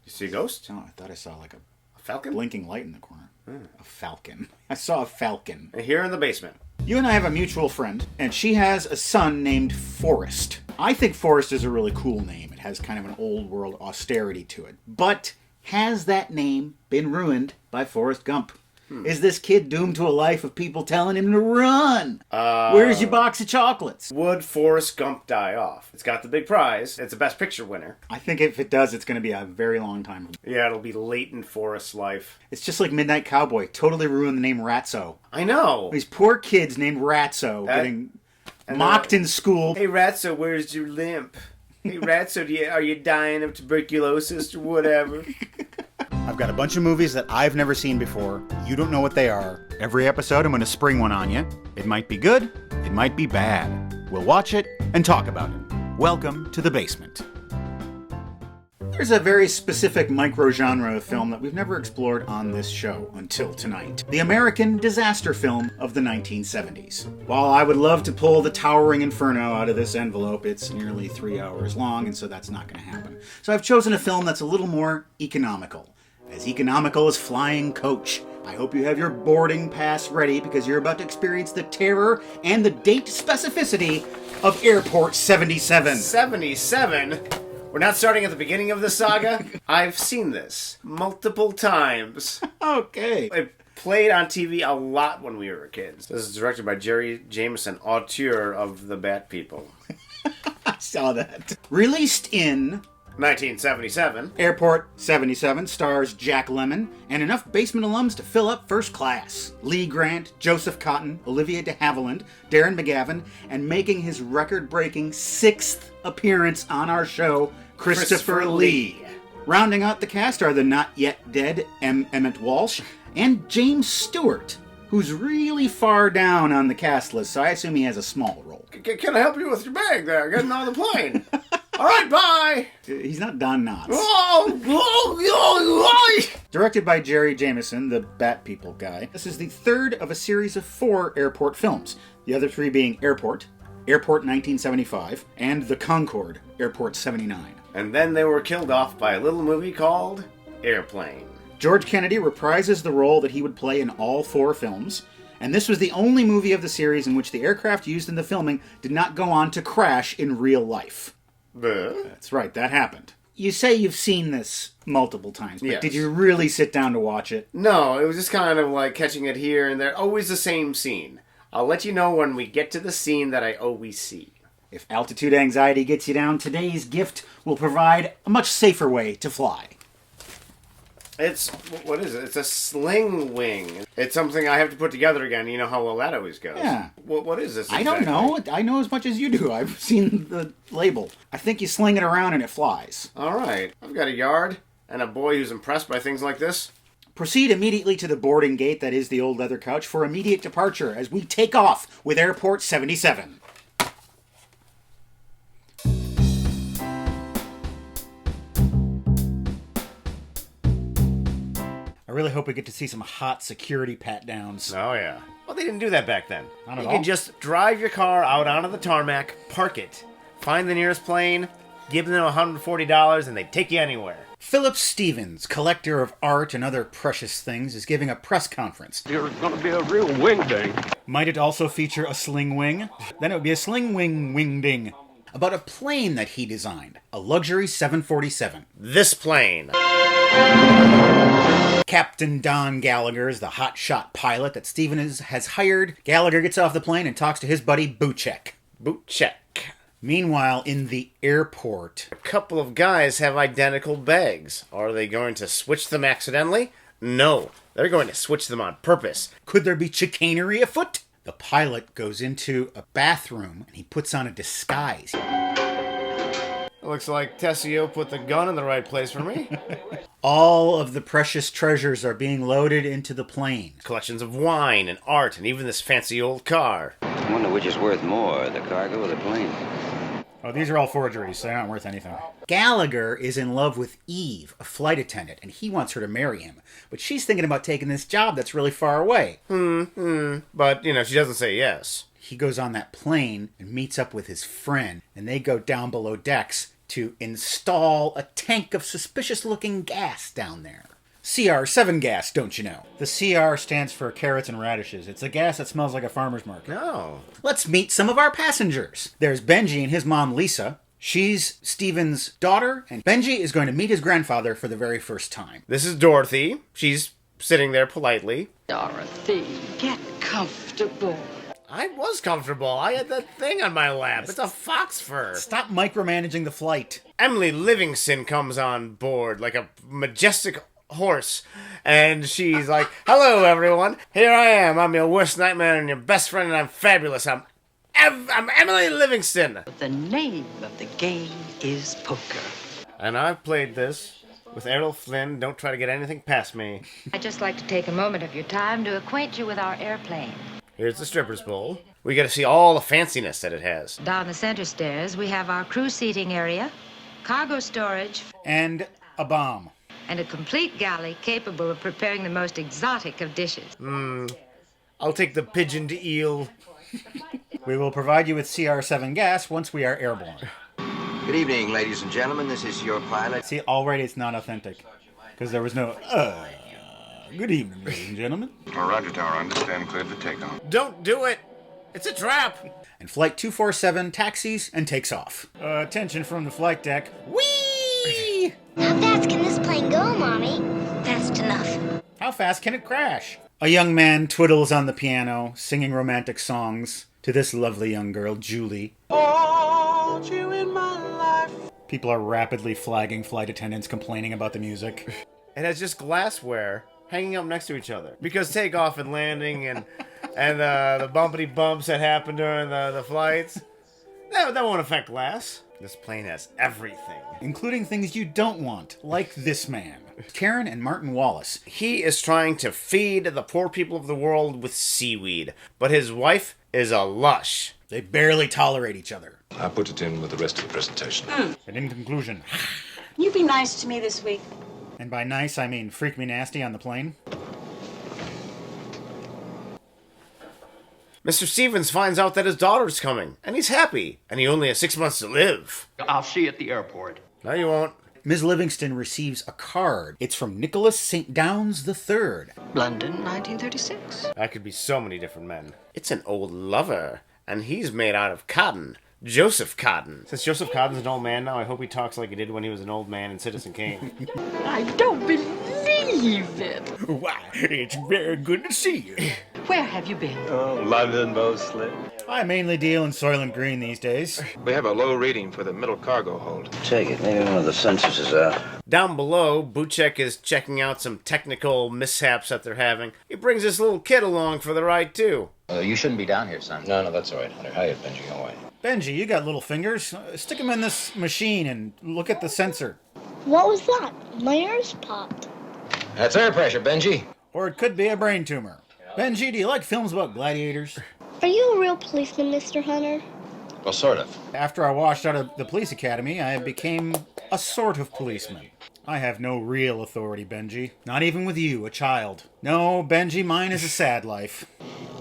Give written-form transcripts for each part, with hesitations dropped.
You see a ghost? Oh, I thought I saw like a falcon? blinking light in the corner. A falcon. I saw a falcon. Here in the basement. You and I have a mutual friend, and she has a son named Forrest. I think Forrest is a really cool name. It has kind of an old world austerity to it. But has that name been ruined by Forrest Gump? Is this kid doomed to a life of people telling him to run? Where's your box of chocolates? Would Forrest Gump die off? It's got the big prize. It's a Best Picture winner. I think if it does, it's going to be a very long time. Yeah, it'll be late in Forrest's life. It's just like Midnight Cowboy. Totally ruined the name Ratso. I know. These poor kids named Ratso getting mocked in school. Hey, Ratso, where's your limp? Hey, Ratso, are you dying of tuberculosis or whatever? I've got a bunch of movies that I've never seen before. You don't know what they are. Every episode, I'm going to spring one on you. It might be good. It might be bad. We'll watch it and talk about it. Welcome to the basement. There's a very specific micro-genre of film that we've never explored on this show until tonight. The American disaster film of the 1970s. While I would love to pull the towering inferno out of this envelope, it's nearly 3 hours long, and so that's not going to happen. So I've chosen a film that's a little more economical. As economical as flying coach. I hope you have your boarding pass ready because you're about to experience the terror and the date specificity of Airport 77. 77? We're not starting at the beginning of the saga? I've seen this multiple times. Okay. It played on TV a lot when we were kids. This is directed by Jerry Jameson, auteur of The Bat People. I saw that. Released in 1977. Airport 77 stars Jack Lemmon and enough basement alums to fill up first class. Lee Grant, Joseph Cotton, Olivia de Havilland, Darren McGavin, and making his record-breaking 6th appearance on our show, Christopher Lee. Rounding out the cast are the not yet dead Emmett Walsh and James Stewart, who's really far down on the cast list, so I assume he has a small role. Can I help you with your bag there? Getting on the plane. All right, bye! He's not Don Knotts. Oh. Directed by Jerry Jameson, the Bat People guy. This is the third of a series of 4 airport films. The other 3 being Airport, Airport 1975, and The Concorde, Airport 79. And then they were killed off by a little movie called Airplane. George Kennedy reprises the role that he would play in all 4 films, and this was the only movie of the series in which the aircraft used in the filming did not go on to crash in real life. That's right, that happened. You say you've seen this multiple times, but Did you really sit down to watch it? No, it was just kind of like catching it here and there. Always the same scene. I'll let you know when we get to the scene that I always see. If altitude anxiety gets you down, today's gift will provide a much safer way to fly. What is it? It's a sling wing. It's something I have to put together again. You know how well that always goes. Yeah. What is this exactly? I don't know. I know as much as you do. I've seen the label. I think you sling it around and it flies. All right. I've got a yard and a boy who's impressed by things like this. Proceed immediately to the boarding gate that is the old leather couch for immediate departure as we take off with Airport 77. I really hope we get to see some hot security pat-downs. Oh, yeah. Well, they didn't do that back then. Not at you all. can just drive your car out onto the tarmac, park it, find the nearest plane, give them $140, and they take you anywhere. Philip Stevens, collector of art and other precious things, is giving a press conference. There's going to be a real wing ding. Might it also feature a sling wing? Then it would be a sling wing wing ding. About a plane that he designed, a luxury 747. This plane. Captain Don Gallagher is the hotshot pilot that Stevens has hired. Gallagher gets off the plane and talks to his buddy Buchek. Buchek. Meanwhile, in the airport, A couple of guys have identical bags. Are they going to switch them accidentally? No. They're going to switch them on purpose. could there be chicanery afoot? The pilot goes into a bathroom and he puts on a disguise. It looks like Tessio put the gun in the right place for me. All of the precious treasures are being loaded into the plane. Collections of wine and art and even this fancy old car. I wonder which is worth more, the cargo or the plane. Oh, these are all forgeries, so they're not worth anything. Gallagher is in love with Eve, a flight attendant, and he wants her to marry him. But she's thinking about taking this job that's really far away. But, she doesn't say yes. He goes on that plane and meets up with his friend, and they go down below decks to install a tank of suspicious-looking gas down there. CR7 gas, don't you know? The CR stands for carrots and radishes. It's a gas that smells like a farmer's market. No. Let's meet some of our passengers. There's Benji and his mom, Lisa. She's Steven's daughter, and Benji is going to meet his grandfather for the very first time. This is Dorothy. She's sitting there politely. Dorothy, get comfortable. I was comfortable. I had that thing on my lap. It's a fox fur. Stop micromanaging the flight. Emily Livingston comes on board like a majestic horse, and she's like, "Hello, everyone. Here I am. I'm your worst nightmare and your best friend, and I'm fabulous. I'm Emily Livingston." The name of the game is poker. And I've played this with Errol Flynn. Don't try to get anything past me. I'd just like to take a moment of your time to acquaint you with our airplane. Here's the stripper's pole. We get to see all the fanciness that it has. Down the center stairs, we have our crew seating area, cargo storage, And a bomb. and a complete galley capable of preparing the most exotic of dishes. I'll take the pigeoned eel. We will provide you with CR7 gas once we are airborne. Good evening, ladies and gentlemen. This is your pilot. See, already it's not authentic. Because there was no, good evening, ladies and gentlemen. Roger, Tower. Understand. Cleared for takeoff. Don't do it. It's a trap. And Flight 247 taxis and takes off. Attention from the flight deck. Whee! How fast can this plane go, Mommy? Fast enough. How fast can it crash? A young man twiddles on the piano, singing romantic songs to this lovely young girl, Julie. Want you in my life. People are rapidly flagging flight attendants complaining about the music. It has just glassware hanging up next to each other. Because takeoff and landing and the bumpity bumps that happen during the flights, that won't affect glass. This plane has everything. Including things you don't want, like this man. Karen and Martin Wallace. He is trying to feed the poor people of the world with seaweed, but his wife is a lush. They barely tolerate each other. I put it in with the rest of the presentation. And in conclusion, You be nice to me this week. and by nice I mean freak me nasty on the plane. Mr. Stevens finds out that his daughter's coming, and he's happy, and he only has 6 months to live. I'll see you at the airport. No, you won't. Ms. Livingston receives a card. It's from Nicholas St. Downs III. London, 1936. That could be so many different men. It's an old lover, and he's made out of cotton. Joseph Cotton. Since Joseph Cotton's an old man now, I hope he talks like he did when he was an old man in Citizen Kane. I don't believe it. Why, it's very good to see you. Where have you been? London mostly. I mainly deal in Soylent Green these days. We have a low reading for the middle cargo hold. Take it. Maybe one of the sensors is out. Down below, Buchek is checking out some technical mishaps that they're having. He brings this little kid along for the ride, too. You shouldn't be down here, son. No, that's all right, Hunter. Hiya, Benji. Go away. Benji, you got little fingers. Stick them in this machine and look at the sensor. What was that? My ears popped. That's air pressure, Benji. Or it could be a brain tumor. Benji, do you like films about gladiators? Are you a real policeman, Mr. Hunter? Well, sort of. After I washed out of the police academy, I became a sort of policeman. I have no real authority, Benji. Not even with you, a child. No, Benji, mine is a sad life.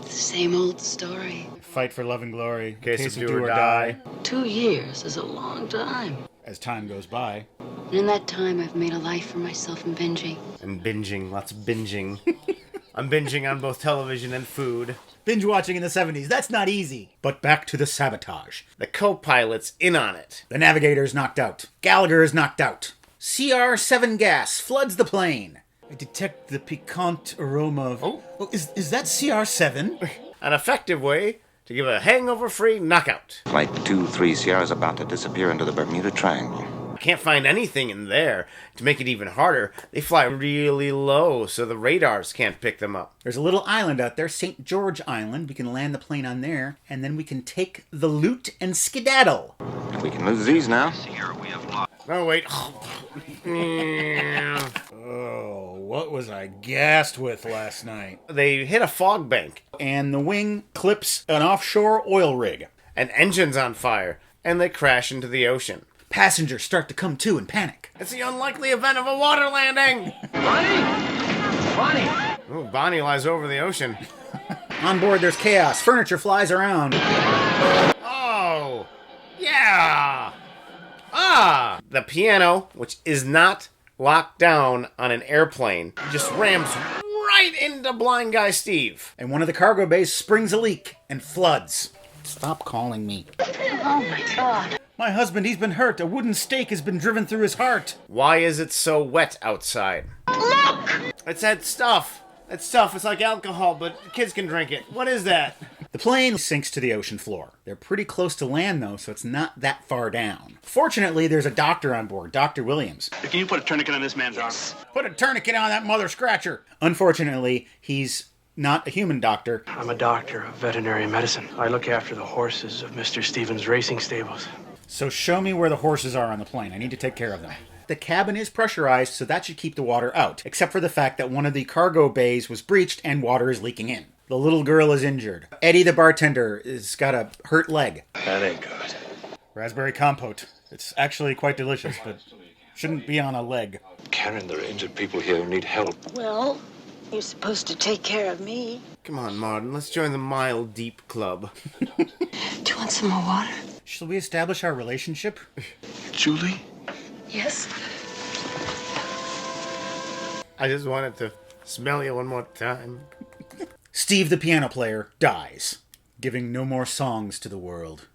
The same old story. Fight for love and glory. Case of do or die. 2 years is a long time. As time goes by. And in that time, I've made a life for myself and Benji. And binging, lots of binging. I'm binging on both television and food. Binge watching in the 70s, that's not easy. But back to the sabotage. The co-pilot's in on it. The navigator's knocked out. Gallagher is knocked out. CR7 gas floods the plane. I detect the piquant aroma of... Oh, is that CR7? An effective way to give a hangover-free knockout. Flight 23CR is about to disappear into the Bermuda Triangle. Can't find anything in there. To make it even harder, they fly really low so the radars can't pick them up. There's a little island out there, St. George Island. We can land the plane on there, and then we can take the loot and skedaddle. We can lose these now. Oh, wait. Oh, what was I gassed with last night? They hit a fog bank. And the wing clips an offshore oil rig. An engine's on fire, and they crash into the ocean. Passengers start to come to and panic. It's the unlikely event of a water landing! Bonnie! Ooh, Bonnie lies over the ocean. On board, there's chaos. Furniture flies around. Oh! Yeah! Ah! The piano, which is not locked down on an airplane, just rams right into blind guy Steve. And one of the cargo bays springs a leak and floods. Stop calling me. Oh my God. My husband, he's been hurt. A wooden stake has been driven through his heart. Why is it so wet outside? Look! It's that stuff. That stuff. It's like alcohol, but kids can drink it. What is that? The plane sinks to the ocean floor. They're pretty close to land, though, so it's not that far down. Fortunately, there's a doctor on board, Dr. Williams. Can you put a tourniquet on this man's arm? Put a tourniquet on that mother scratcher. Unfortunately, he's not a human doctor. I'm a doctor of veterinary medicine. I look after the horses of Mr. Stevens' racing stables. So show me where the horses are on the plane. I need to take care of them. The cabin is pressurized, so that should keep the water out, except for the fact that one of the cargo bays was breached and water is leaking in. The little girl is injured. Eddie, the bartender, has got a hurt leg. That ain't good. Raspberry compote. It's actually quite delicious, but shouldn't be on a leg. Karen, there are injured people here who need help. Well, you're supposed to take care of me. Come on, Martin. Let's join the Mile Deep Club. Do you want some more water? Shall we establish our relationship? Julie? Yes. I just wanted to smell you one more time. Steve, the piano player, dies, giving no more songs to the world.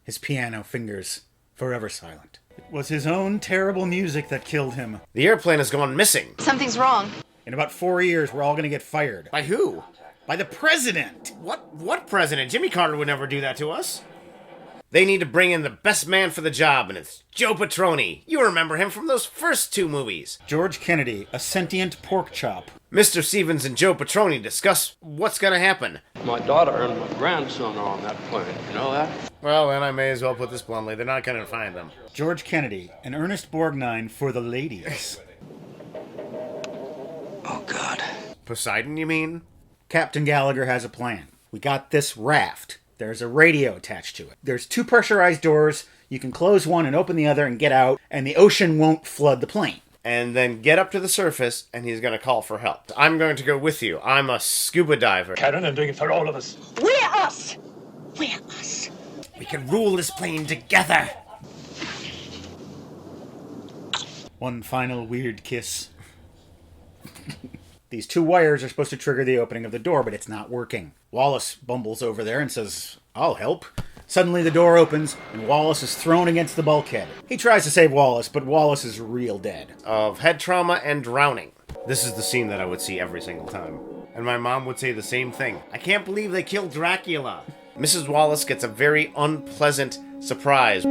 His piano fingers forever silent. It was his own terrible music that killed him. The airplane has gone missing. Something's wrong. In about 4 years, we're all going to get fired. By who? By the president! What president? Jimmy Carter would never do that to us. They need to bring in the best man for the job, and it's Joe Petroni. You remember him from those first 2 movies. George Kennedy, a sentient pork chop. Mr. Stevens and Joe Petroni discuss what's going to happen. My daughter and my grandson are on that plane. You know that? Well, then I may as well put this bluntly. They're not going to find them. George Kennedy, an Ernest Borgnine for the ladies. Oh, God. Poseidon, you mean? Captain Gallagher has a plan. We got this raft. There's a radio attached to it. There's 2 pressurized doors. You can close one and open the other and get out, and the ocean won't flood the plane. And then get up to the surface, and he's going to call for help. I'm going to go with you. I'm a scuba diver. Karen, I'm doing it for all of us. We're us! We're us. We can rule this plane together. One final weird kiss. These 2 wires are supposed to trigger the opening of the door, but it's not working. Wallace bumbles over there and says, "I'll help." Suddenly the door opens, and Wallace is thrown against the bulkhead. He tries to save Wallace, but Wallace is real dead. Of head trauma and drowning. This is the scene that I would see every single time. And my mom would say the same thing. I can't believe they killed Dracula. Mrs. Wallace gets a very unpleasant surprise.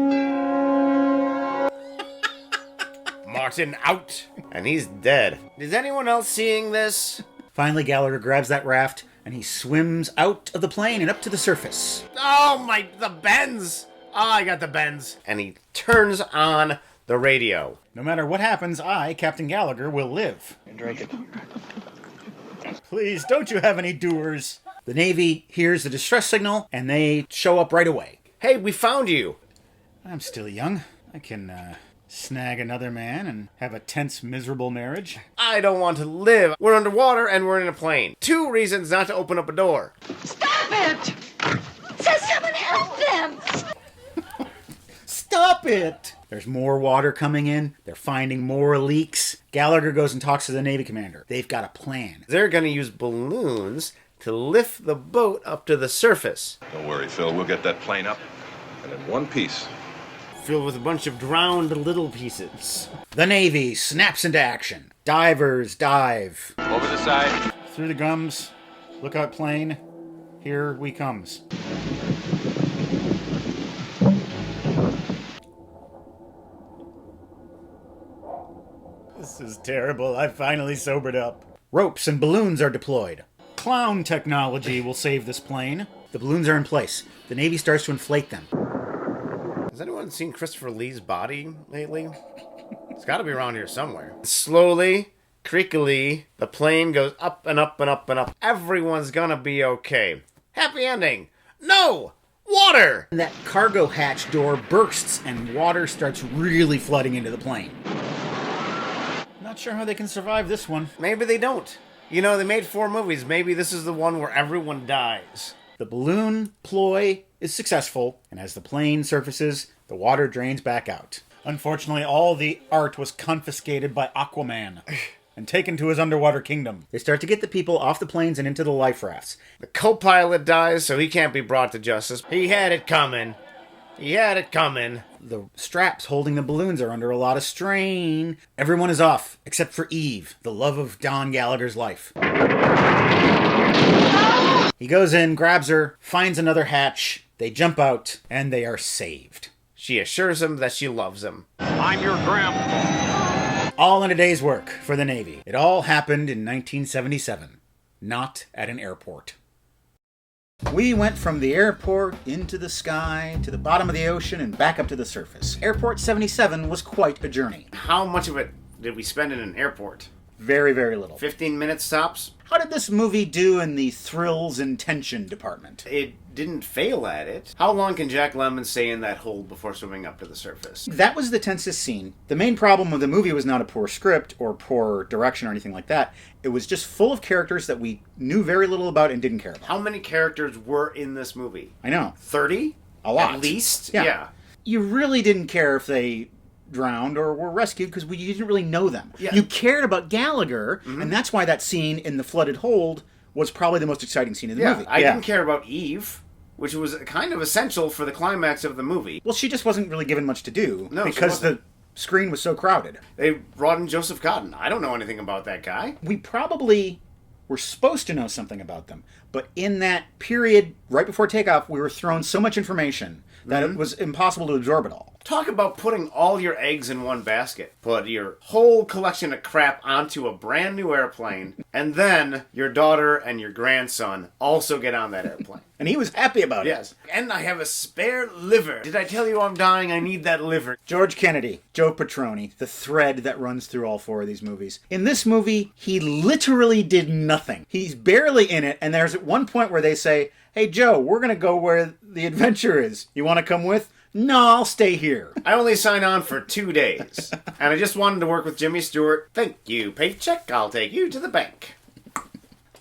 Martin out, and he's dead. Is anyone else seeing this? Finally, Gallagher grabs that raft, and he swims out of the plane and up to the surface. Oh my, the bends! Oh, I got the bends. And he turns on the radio. No matter what happens, I, Captain Gallagher, will live. And drink it. Please, don't you have any doers? The Navy hears the distress signal, and they show up right away. Hey, we found you. I'm still young. I can, snag another man and have a tense, miserable marriage. I don't want to live. We're underwater and we're in a plane. 2 reasons not to open up a door. Stop it! Says someone help them! Stop it! There's more water coming in. They're finding more leaks. Gallagher goes and talks to the Navy commander. They've got a plan. They're going to use balloons to lift the boat up to the surface. Don't worry, Phil. We'll get that plane up. And in one piece. Filled with a bunch of drowned little pieces. The Navy snaps into action. Divers dive. Over the side. Through the gums. Lookout plane. Here we comes. This is terrible. I finally sobered up. Ropes and balloons are deployed. Clown technology will save this plane. The balloons are in place. The Navy starts to inflate them. Has anyone seen Christopher Lee's body lately? It's got to be around here somewhere. Slowly, creakily, the plane goes up and up and up and up. Everyone's gonna be okay. Happy ending. No! Water! And that cargo hatch door bursts and water starts really flooding into the plane. Not sure how they can survive this one. Maybe they don't. You know, they made 4 movies. Maybe this is the one where everyone dies. The balloon ploy is successful, and as the plane surfaces, the water drains back out. Unfortunately, all the art was confiscated by Aquaman and taken to his underwater kingdom. They start to get the people off the planes and into the life rafts. The co-pilot dies, so he can't be brought to justice. He had it coming. He had it coming. The straps holding the balloons are under a lot of strain. Everyone is off, except for Eve, the love of Don Gallagher's life. He goes in, grabs her, finds another hatch. They jump out, and they are saved. She assures him that she loves him. I'm your grandpa. All in a day's work for the Navy. It all happened in 1977, not at an airport. We went from the airport into the sky, to the bottom of the ocean, and back up to the surface. Airport 77 was quite a journey. How much of it did we spend in an airport? Very, very little. 15 minutes tops? How did this movie do in the thrills and tension department? It didn't fail at it. How long can Jack Lemmon stay in that hold before swimming up to the surface? That was the tensest scene. The main problem with the movie was not a poor script or poor direction or anything like that. It was just full of characters that we knew very little about and didn't care about. How many characters were in this movie? I know. 30? A lot. At least? Yeah. You really didn't care if they drowned or were rescued because you didn't really know them. Yeah. You cared about Gallagher, and that's why that scene in the flooded hold was probably the most exciting scene in the movie. I didn't care about Eve, which was kind of essential for the climax of the movie. Well, she just wasn't really given much to do because the screen was so crowded. They brought in Joseph Cotton. I don't know anything about that guy. We probably were supposed to know something about them, but in that period, right before takeoff, we were thrown so much information that it was impossible to absorb it all. Talk about putting all your eggs in one basket. Put your whole collection of crap onto a brand new airplane, and then your daughter and your grandson also get on that airplane. And he was happy about it. Yes. And I have a spare liver. Did I tell you I'm dying? I need that liver. George Kennedy, Joe Petroni, the thread that runs through all four of these movies. In this movie, he literally did nothing. He's barely in it, and there's at one point where they say, "Hey, Joe, we're going to go where the adventure is. You want to come with?" "No, I'll stay here." I only signed on for 2 days. And I just wanted to work with Jimmy Stewart. Thank you, paycheck. I'll take you to the bank.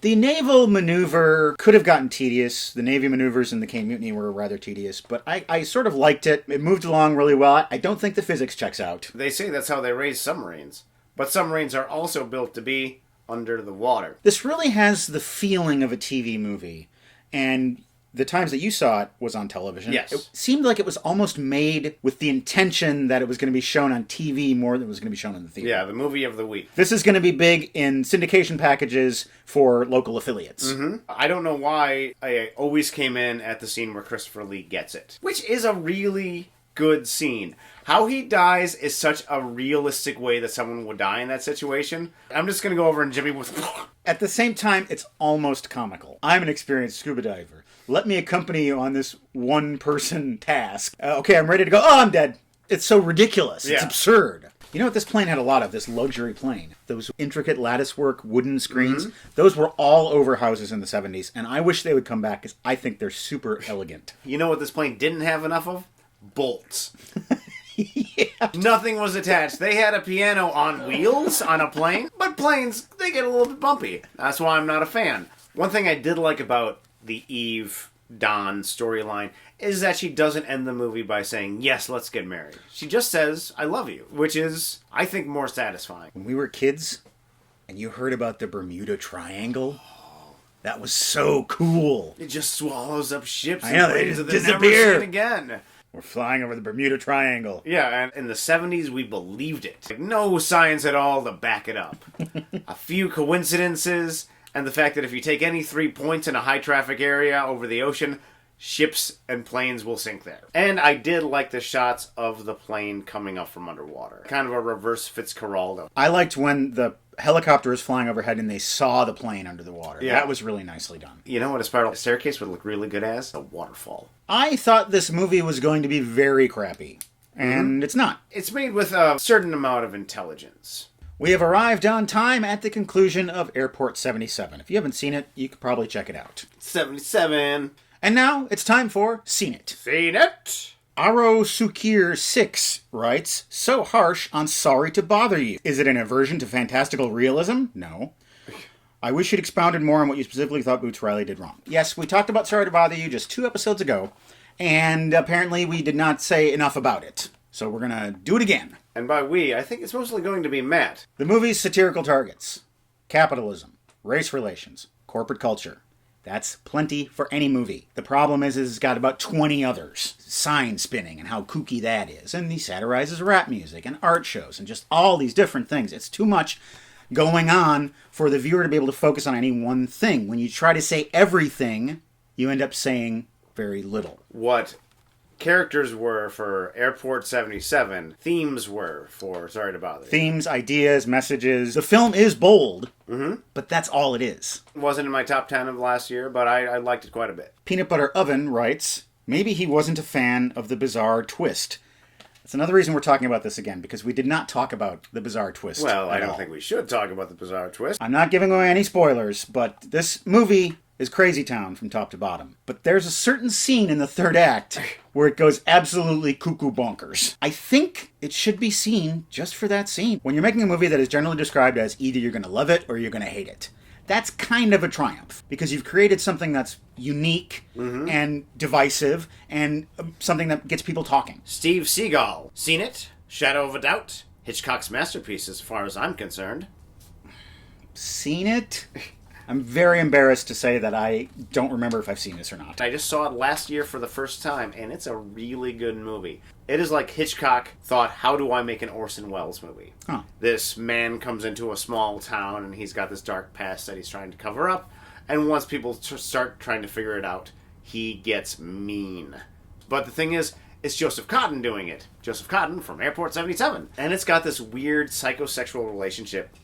The naval maneuver could have gotten tedious. The Navy maneuvers in the Caine Mutiny were rather tedious, but I sort of liked it. It moved along really well. I don't think the physics checks out. They say that's how they raise submarines. But submarines are also built to be under the water. This really has the feeling of a TV movie. And the times that you saw it was on television. Yes. It seemed like it was almost made with the intention that it was going to be shown on TV more than it was going to be shown in the theater. Yeah, the movie of the week. This is going to be big in syndication packages for local affiliates. I don't know why I always came in at the scene where Christopher Lee gets it. Which is a really good scene. How he dies is such a realistic way that someone would die in that situation. I'm just going to go over and Jimmy was... At the same time, it's almost comical. I'm an experienced scuba diver. Let me accompany you on this one-person task. Okay, I'm ready to go. Oh, I'm dead. It's so ridiculous. It's absurd. You know what this plane had a lot of? This luxury plane. Those intricate latticework wooden screens. Those were all over houses in the 70s, and I wish they would come back because I think they're super elegant. You know what this plane didn't have enough of? Bolts. Nothing was attached. They had a piano on wheels on a plane, but planes, they get a little bit bumpy. That's why I'm not a fan. One thing I did like about the Eve Don storyline is that she doesn't end the movie by saying, "Yes, let's get married." She just says, "I love you," which is, I think, more satisfying. When we were kids and you heard about the Bermuda Triangle, that was so cool. It just swallows up ships I know, and they planes just that they're never disappear. seen again. We're flying over the Bermuda Triangle. Yeah, and in the 70s, we believed it. Like, no science at all to back it up. A few coincidences, and the fact that if you take any 3 points in a high-traffic area over the ocean, ships and planes will sink there. And I did like the shots of the plane coming up from underwater. Kind of a reverse Fitzcarraldo. I liked when the helicopter was flying overhead and they saw the plane under the water. Yeah. That was really nicely done. You know what a spiral staircase would look really good as? A waterfall. I thought this movie was going to be very crappy, and it's not. It's made with a certain amount of intelligence. We have arrived on time at the conclusion of Airport 77. If you haven't seen it, you could probably check it out. 77. And now it's time for Seen It. Seen it? Aro Sukir 6 writes, "So harsh on Sorry to Bother You. Is it an aversion to fantastical realism? No. I wish you'd expounded more on what you specifically thought Boots Riley did wrong." Yes, we talked about Sorry to Bother You just 2 episodes ago, And apparently we did not say enough about it. So we're going to do it again. And by we, I think it's mostly going to be Matt. The movie's satirical targets: capitalism, race relations, corporate culture. That's plenty for any movie. The problem is it's got about 20 others. Sign spinning and how kooky that is. And he satirizes rap music and art shows and just all these different things. It's too much going on for the viewer to be able to focus on any one thing. When you try to say everything, you end up saying very little. What characters were for Airport 77, themes were for Sorry to Bother You. Themes, ideas, messages. The film is bold, but that's all it is. It wasn't in my top 10 of last year, but I liked it quite a bit. Peanut Butter Oven writes, maybe he wasn't a fan of the bizarre twist. That's another reason we're talking about this again, because we did not talk about the bizarre twist. Well, I at don't all. think we should talk about the bizarre twist. I'm not giving away any spoilers, but this movie is Crazy Town from top to bottom. But there's a certain scene in the third act where it goes absolutely cuckoo bonkers. I think it should be seen just for that scene. When you're making a movie that is generally described as either you're going to love it or you're going to hate it, that's kind of a triumph, because you've created something that's unique and divisive and something that gets people talking. Steve Seagal. Seen it? Shadow of a Doubt? Hitchcock's masterpiece as far as I'm concerned. Seen it? I'm very embarrassed to say that I don't remember if I've seen this or not. I just saw it last year for the first time, and it's a really good movie. It is like Hitchcock thought, how do I make an Orson Welles movie? Huh. This man comes into a small town, and he's got this dark past that he's trying to cover up, and once people start trying to figure it out, he gets mean. But the thing is, it's Joseph Cotten doing it. Joseph Cotten from Airport 77. And it's got this weird psychosexual relationship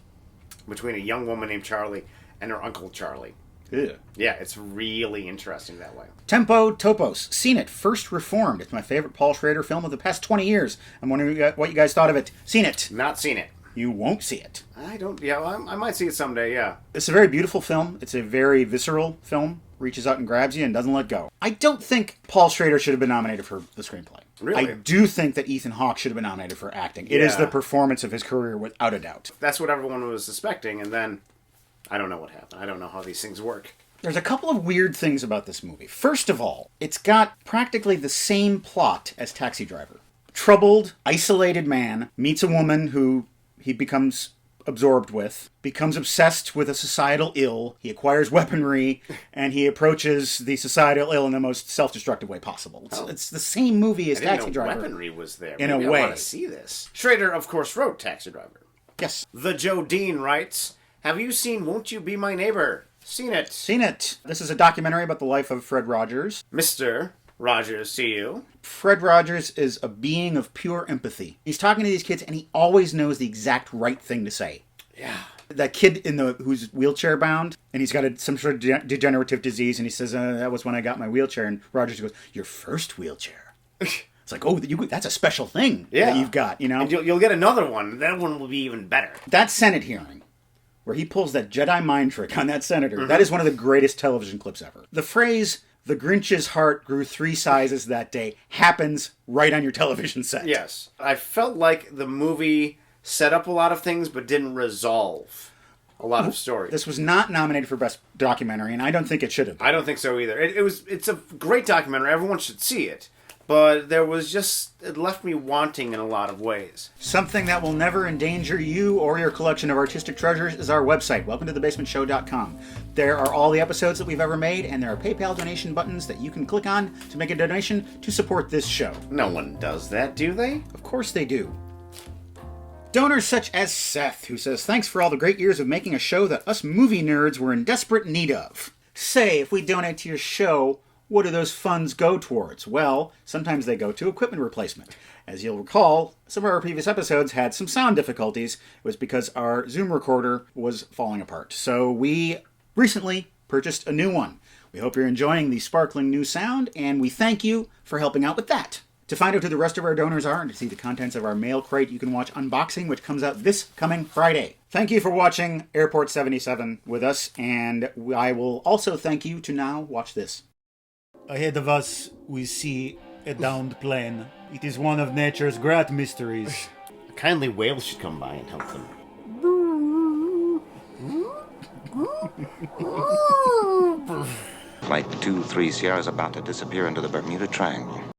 between a young woman named Charlie and her uncle Charlie. Ew. Yeah, it's really interesting that way. Tempo Topos. Seen it. First Reformed. It's my favorite Paul Schrader film of the past 20 years. I'm wondering what you guys thought of it. Seen it. Not seen it. You won't see it. I don't, yeah, well, I might see it someday, yeah. It's a very beautiful film. It's a very visceral film. Reaches out and grabs you and doesn't let go. I don't think Paul Schrader should have been nominated for the screenplay. Really? I do think that Ethan Hawke should have been nominated for acting. It is the performance of his career without a doubt. That's what everyone was suspecting, and then I don't know what happened. I don't know how these things work. There's a couple of weird things about this movie. First of all, it's got practically the same plot as Taxi Driver. Troubled, isolated man meets a woman who he becomes absorbed with, becomes obsessed with a societal ill, he acquires weaponry, and he approaches the societal ill in the most self-destructive way possible. It's the same movie as Taxi Driver. Weaponry was there. In Maybe a way. I want to see this. Schrader, of course, wrote Taxi Driver. Yes. The Joe Dean writes, have you seen Won't You Be My Neighbor? Seen it. Seen it. This is a documentary about the life of Fred Rogers. Mr. Rogers, see you. Fred Rogers is a being of pure empathy. He's talking to these kids, and he always knows the exact right thing to say. Yeah. That kid who's wheelchair bound, and he's got some sort of degenerative disease, and he says, that was when I got my wheelchair. And Rogers goes, your first wheelchair. It's like, oh, that's a special thing that you've got, you know? And you'll get another one. That one will be even better. That Senate hearing, where he pulls that Jedi mind trick on that senator, that is one of the greatest television clips ever. The phrase, the Grinch's heart grew 3 sizes that day, happens right on your television set. Yes. I felt like the movie set up a lot of things, but didn't resolve a lot of stories. This was not nominated for Best Documentary, and I don't think it should have been. I don't think so either. It's a great documentary. Everyone should see it. But it left me wanting in a lot of ways. Something that will never endanger you or your collection of artistic treasures is our website, welcometothebasementshow.com. There are all the episodes that we've ever made, and there are PayPal donation buttons that you can click on to make a donation to support this show. No one does that, do they? Of course they do. Donors such as Seth, who says, thanks for all the great years of making a show that us movie nerds were in desperate need of. Say, if we donate to your show, what do those funds go towards? Well, sometimes they go to equipment replacement. As you'll recall, some of our previous episodes had some sound difficulties. It was because our Zoom recorder was falling apart. So we recently purchased a new one. We hope you're enjoying the sparkling new sound, and we thank you for helping out with that. To find out who the rest of our donors are and to see the contents of our mail crate, you can watch Unboxing, which comes out this coming Friday. Thank you for watching Airport 77 with us, and I will also thank you to now watch this. Ahead of us, we see a downed plane. It is one of nature's great mysteries. A kindly whale should come by and help them. Flight 23 Sierra is about to disappear into the Bermuda Triangle.